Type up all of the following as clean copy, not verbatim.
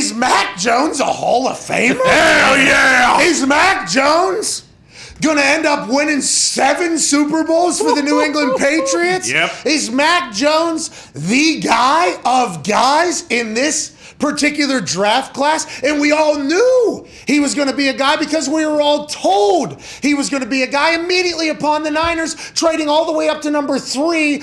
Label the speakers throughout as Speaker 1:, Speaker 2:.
Speaker 1: Is Mac Jones a Hall of Famer?
Speaker 2: Hell yeah!
Speaker 1: Is Mac Jones going to end up winning 7 Super Bowls for the New England Patriots?
Speaker 2: Yep.
Speaker 1: Is Mac Jones the guy of guys in this particular draft class? And we all knew he was going to be a guy because we were all told he was going to be a guy immediately upon the Niners trading all the way up to number 3.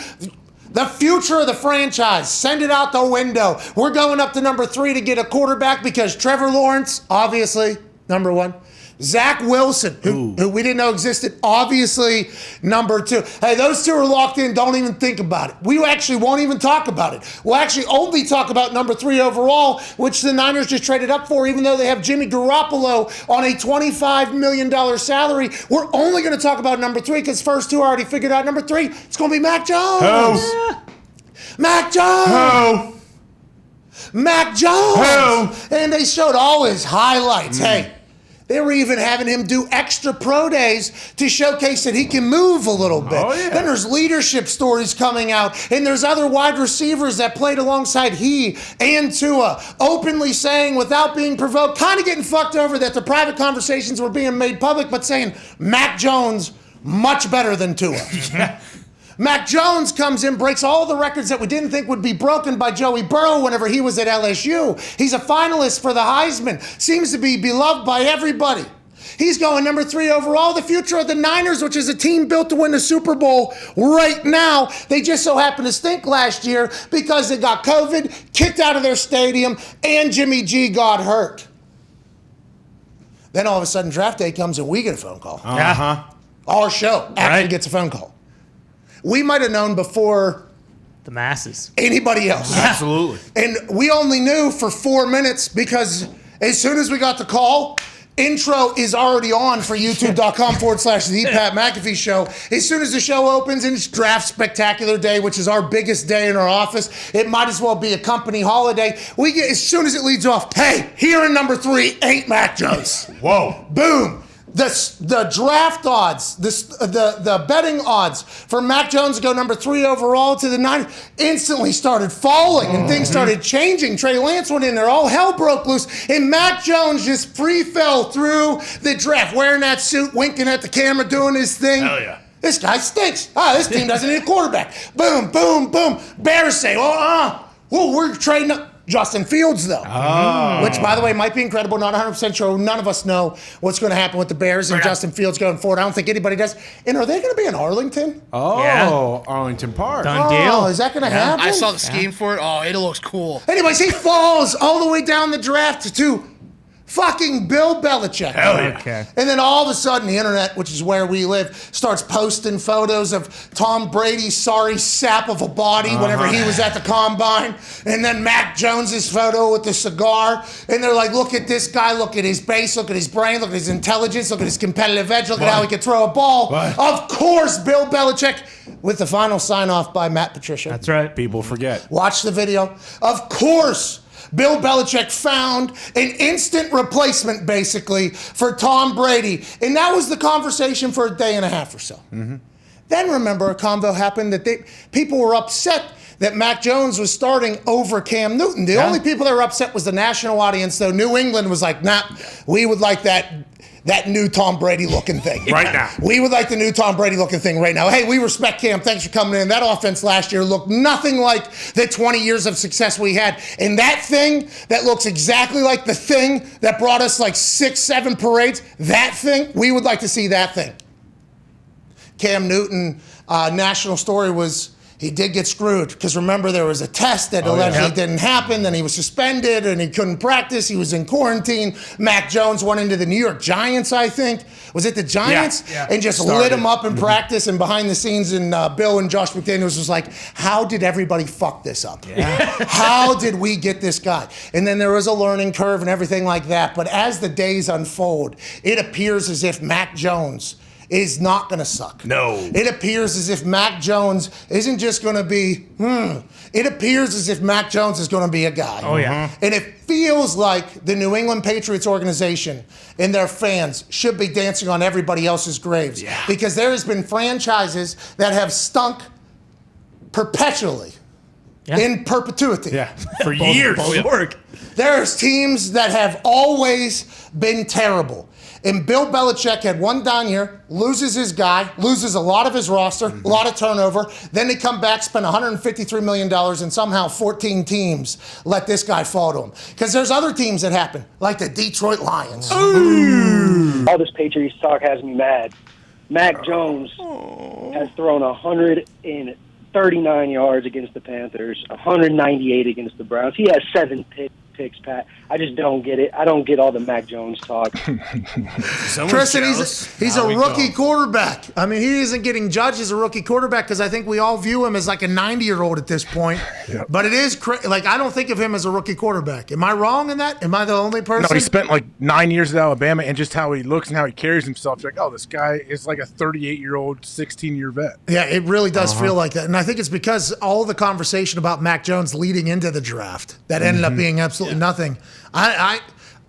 Speaker 1: The future of the franchise. Send it out the window. We're going up to number 3 to get a quarterback because Trevor Lawrence, obviously, number 1. Zach Wilson, who we didn't know existed, obviously number 2. Hey, those 2 are locked in. Don't even think about it. We actually won't even talk about it. We'll actually only talk about number 3 overall, which the Niners just traded up for, even though they have Jimmy Garoppolo on a $25 million salary. We're only going to talk about number 3 because first 2 already figured out number 3. It's going to be Mac Jones.
Speaker 2: Oh.
Speaker 1: Mac Jones.
Speaker 2: Oh.
Speaker 1: Mac Jones.
Speaker 2: Oh.
Speaker 1: And they showed all his highlights. Hey. They were even having him do extra pro days to showcase that he can move a little bit.
Speaker 2: Oh, yeah.
Speaker 1: Then there's leadership stories coming out, and there's other wide receivers that played alongside he and Tua, openly saying, without being provoked, kind of getting fucked over that the private conversations were being made public, but saying, Mac Jones, much better than Tua. Mac Jones comes in, breaks all the records that we didn't think would be broken by Joey Burrow whenever he was at LSU. He's a finalist for the Heisman. Seems to be beloved by everybody. He's going number 3 overall. The future of the Niners, which is a team built to win the Super Bowl right now. They just so happened to stink last year because they got COVID, kicked out of their stadium, and Jimmy G got hurt. Then all of a sudden draft day comes and we get a phone call.
Speaker 2: Uh-huh.
Speaker 1: Our show actually gets a phone call. We might have known before
Speaker 3: the masses.
Speaker 1: Anybody else.
Speaker 2: Absolutely.
Speaker 1: And we only knew for 4 minutes because as soon as we got the call, intro is already on for youtube.com/the Pat McAfee Show. As soon as the show opens and it's draft spectacular day, which is our biggest day in our office, it might as well be a company holiday. We get, as soon as it leads off, hey, here in number 3 ain't Mac Jones.
Speaker 2: Whoa.
Speaker 1: Boom. The draft odds, the betting odds for Mac Jones to go number 3 overall to the Niners instantly started falling and things started changing. Trey Lance went in there, all hell broke loose, and Mac Jones just free fell through the draft, wearing that suit, winking at the camera, doing his thing.
Speaker 2: Hell yeah.
Speaker 1: This guy stinks. This team doesn't need a quarterback. Boom, boom, boom. Bears say, we're trading up. Justin Fields, though, which, by the way, might be incredible. Not 100% sure. None of us know what's going to happen with the Bears and Justin Fields going forward. I don't think anybody does. And are they going to be in Arlington?
Speaker 2: Arlington Park.
Speaker 3: Done deal.
Speaker 1: Is that going to happen?
Speaker 4: I saw the scheme for it. Oh, it looks cool.
Speaker 1: Anyways, he falls all the way down the draft to fucking Bill Belichick.
Speaker 2: Hell yeah.
Speaker 3: Okay.
Speaker 1: And then all of a sudden, the internet, which is where we live, starts posting photos of Tom Brady's sorry sap of a body whenever he was at the combine. And then Mac Jones's photo with the cigar. And they're like, look at this guy, look at his base, look at his brain, look at his intelligence, look at his competitive edge, look at how he can throw a ball.
Speaker 2: What?
Speaker 1: Of course, Bill Belichick, with the final sign-off by Matt Patricia.
Speaker 3: That's right.
Speaker 2: People forget.
Speaker 1: Watch the video. Of course, Bill Belichick found an instant replacement, basically, for Tom Brady. And that was the conversation for a day and a half or so. Mm-hmm. Then remember, a convo happened that people were upset that Mac Jones was starting over Cam Newton. The only people that were upset was the national audience, though. New England was like, nah, we would like that new Tom Brady looking thing.
Speaker 2: Right now.
Speaker 1: We would like the new Tom Brady looking thing right now. Hey, we respect Cam. Thanks for coming in. That offense last year looked nothing like the 20 years of success we had. And that thing that looks exactly like the thing that brought us like 6-7 parades, that thing, we would like to see that thing. Cam Newton, national story was, he did get screwed because remember there was a test that allegedly didn't happen. Then he was suspended and he couldn't practice. He was in quarantine. Mac Jones went into the New York Giants, I think. Was it the Giants?
Speaker 2: Yeah.
Speaker 1: And just lit him up in practice and behind the scenes. And Bill and Josh McDaniels was like, how did everybody fuck this up? Yeah. How did we get this guy? And then there was a learning curve and everything like that. But as the days unfold, it appears as if Mac Jones is not going to suck.
Speaker 2: No.
Speaker 1: It appears as if Mac Jones isn't just going to be, It appears as if Mac Jones is going to be a guy.
Speaker 3: Oh, yeah.
Speaker 1: And it feels like the New England Patriots organization and their fans should be dancing on everybody else's graves.
Speaker 2: Yeah.
Speaker 1: Because there has been franchises that have stunk perpetually. in perpetuity.
Speaker 2: Yeah, for years.
Speaker 3: Work.
Speaker 1: There's teams that have always been terrible. And Bill Belichick had one down year, loses his guy, loses a lot of his roster, a lot of turnover. Then they come back, spend $153 million, and somehow 14 teams let this guy fall to him. Because there's other teams that happen, like the Detroit Lions.
Speaker 5: All this Patriots talk has me mad. Mac Jones has thrown 139 yards against the Panthers, 198 against the Browns. He has 7 picks, Pat. I just don't get it. I don't get all the Mac Jones talk.
Speaker 1: Tristan, he's a rookie quarterback. I mean, he isn't getting judged as a rookie quarterback because I think we all view him as like a 90-year-old at this point. Yep. But it is like I don't think of him as a rookie quarterback. Am I wrong in that? Am I the only person?
Speaker 6: No, he spent like 9 years at Alabama, and just how he looks and how he carries himself. You're like, oh, this guy is like a 38-year-old, 16-year vet.
Speaker 1: Yeah, it really does feel like that. And I think it's because all the conversation about Mac Jones leading into the draft that ended up being absolutely nothing.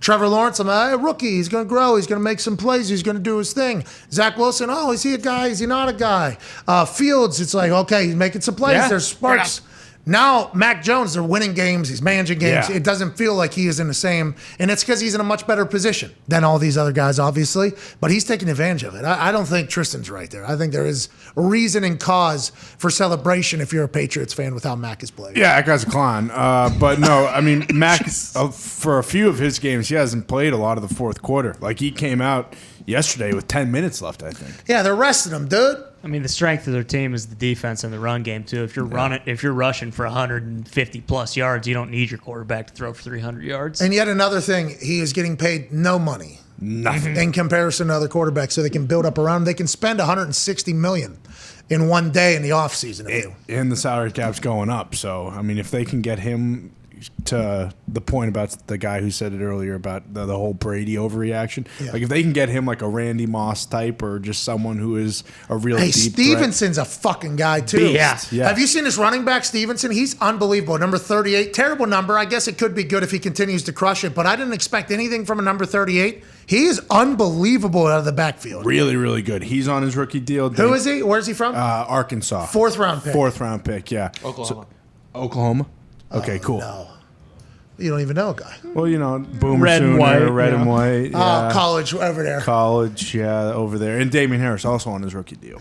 Speaker 1: Trevor Lawrence, I'm a rookie. He's going to grow. He's going to make some plays. He's going to do his thing. Zach Wilson, is he a guy? Is he not a guy? Fields, it's like, okay, he's making some plays. There's sparks. Yeah. Now, Mac Jones, they're winning games. He's managing games. Yeah. It doesn't feel like he is in the same. And it's because he's in a much better position than all these other guys, obviously. But he's taking advantage of it. I don't think Tristan's right there. I think there is a reason and cause for celebration if you're a Patriots fan with how Mac is playing.
Speaker 2: Yeah, that guy's a clown. But no, I mean, Mac, for a few of his games, he hasn't played a lot of the fourth quarter. Like, he came out yesterday with 10 minutes left, I think.
Speaker 1: Yeah, they're resting him, dude.
Speaker 3: I mean, the strength of their team is the defense and the run game too. If you're rushing for 150 plus yards, you don't need your quarterback to throw for 300 yards.
Speaker 1: And yet another thing, he is getting paid no money,
Speaker 2: nothing
Speaker 1: in comparison to other quarterbacks. So they can build up around him. They can spend $160 million in one day in the offseason.
Speaker 2: And the salary cap's going up. So I mean, if they can get him to the point about the guy who said it earlier about the whole Brady overreaction. Yeah. Like if they can get him like a Randy Moss type or just someone who is a real deep
Speaker 1: Stevenson's
Speaker 2: threat.
Speaker 1: A fucking guy too.
Speaker 3: Yeah.
Speaker 1: Have you seen this running back Stevenson? He's unbelievable. Number 38, terrible number. I guess it could be good if he continues to crush it, but I didn't expect anything from a number 38. He is unbelievable out of the backfield.
Speaker 2: Really, really good. He's on his rookie deal.
Speaker 1: Who is he? Where's he from?
Speaker 2: Arkansas.
Speaker 1: Fourth round pick,
Speaker 2: yeah.
Speaker 3: Oklahoma.
Speaker 2: Oklahoma? Okay, cool.
Speaker 1: No. You don't even know a guy.
Speaker 2: Well, Boomer
Speaker 3: Red and
Speaker 2: Sooner,
Speaker 3: white,
Speaker 2: Red and White. Yeah.
Speaker 1: College over there.
Speaker 2: College, over there. And Damian Harris also on his rookie deal.